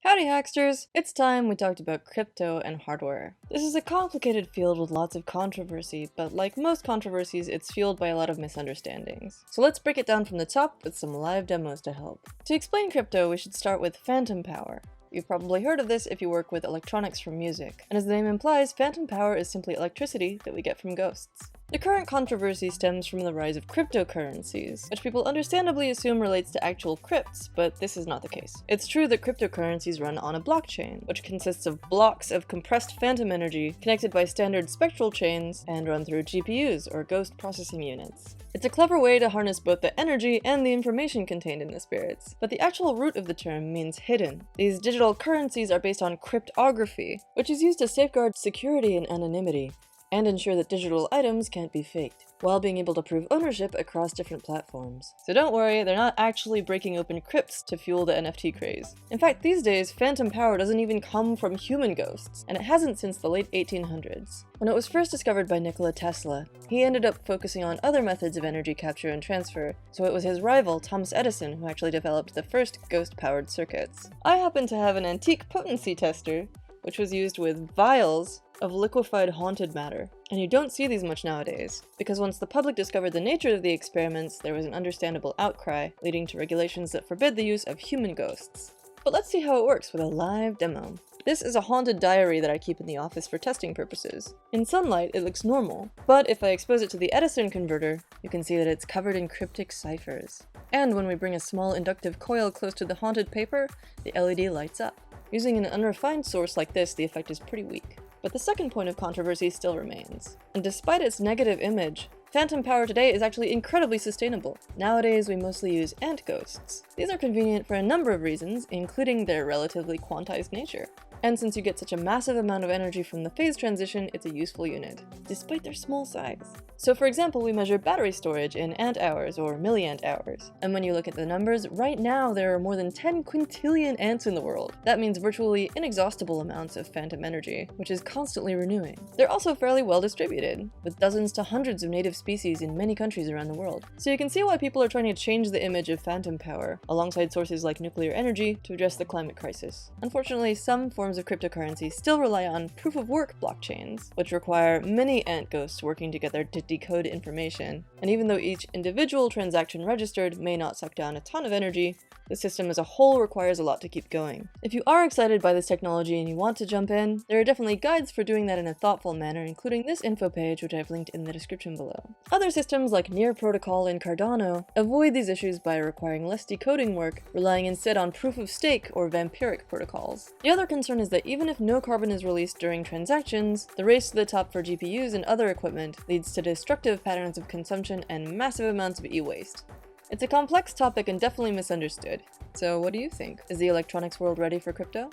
Howdy Hacksters! It's time we talked about crypto and hardware. This is a complicated field with lots of controversy, but like most controversies, it's fueled by a lot of misunderstandings. So let's break it down from the top with some live demos to help. To explain crypto, we should start with phantom power. You've probably heard of this if you work with electronics for music, and as the name implies, phantom power is simply electricity that we get from ghosts. The current controversy stems from the rise of cryptocurrencies, which people understandably assume relates to actual crypts, but this is not the case. It's true that cryptocurrencies run on a blockchain, which consists of blocks of compressed phantom energy connected by standard spectral chains and run through GPUs, or ghost processing units. It's a clever way to harness both the energy and the information contained in the spirits, but the actual root of the term means hidden. These digital currencies are based on cryptography, which is used to safeguard security and anonymity, and ensure that digital items can't be faked, while being able to prove ownership across different platforms. So don't worry, they're not actually breaking open crypts to fuel the NFT craze. In fact, these days, phantom power doesn't even come from human ghosts, and it hasn't since the late 1800s. When it was first discovered by Nikola Tesla, he ended up focusing on other methods of energy capture and transfer, so it was his rival, Thomas Edison, who actually developed the first ghost-powered circuits. I happen to have an antique potency tester, which was used with vials of liquefied haunted matter. And you don't see these much nowadays, because once the public discovered the nature of the experiments, there was an understandable outcry, leading to regulations that forbid the use of human ghosts. But let's see how it works with a live demo. This is a haunted diary that I keep in the office for testing purposes. In sunlight, it looks normal, but if I expose it to the Edison converter, you can see that it's covered in cryptic ciphers. And when we bring a small inductive coil close to the haunted paper, the LED lights up. Using an unrefined source like this, the effect is pretty weak. But the second point of controversy still remains. And despite its negative image, phantom power today is actually incredibly sustainable. Nowadays, we mostly use ant ghosts. These are convenient for a number of reasons, including their relatively quantized nature. And since you get such a massive amount of energy from the phase transition, it's a useful unit, despite their small size. So for example, we measure battery storage in ant hours or milliant hours. And when you look at the numbers, right now there are more than 10 quintillion ants in the world. That means virtually inexhaustible amounts of phantom energy, which is constantly renewing. They're also fairly well distributed, with dozens to hundreds of native species in many countries around the world. So you can see why people are trying to change the image of phantom power, alongside sources like nuclear energy, to address the climate crisis. Unfortunately, some forms of cryptocurrency still rely on proof-of-work blockchains, which require many ant ghosts working together to decode information. And even though each individual transaction registered may not suck down a ton of energy, the system as a whole requires a lot to keep going. If you are excited by this technology and you want to jump in, there are definitely guides for doing that in a thoughtful manner, including this info page, which I've linked in the description below. Other systems like Near Protocol and Cardano avoid these issues by requiring less decoding work, relying instead on proof-of-stake or vampiric protocols. The other concern is that even if no carbon is released during transactions, the race to the top for GPUs and other equipment leads to destructive patterns of consumption and massive amounts of e-waste. It's a complex topic and definitely misunderstood. So what do you think? Is the electronics world ready for crypto?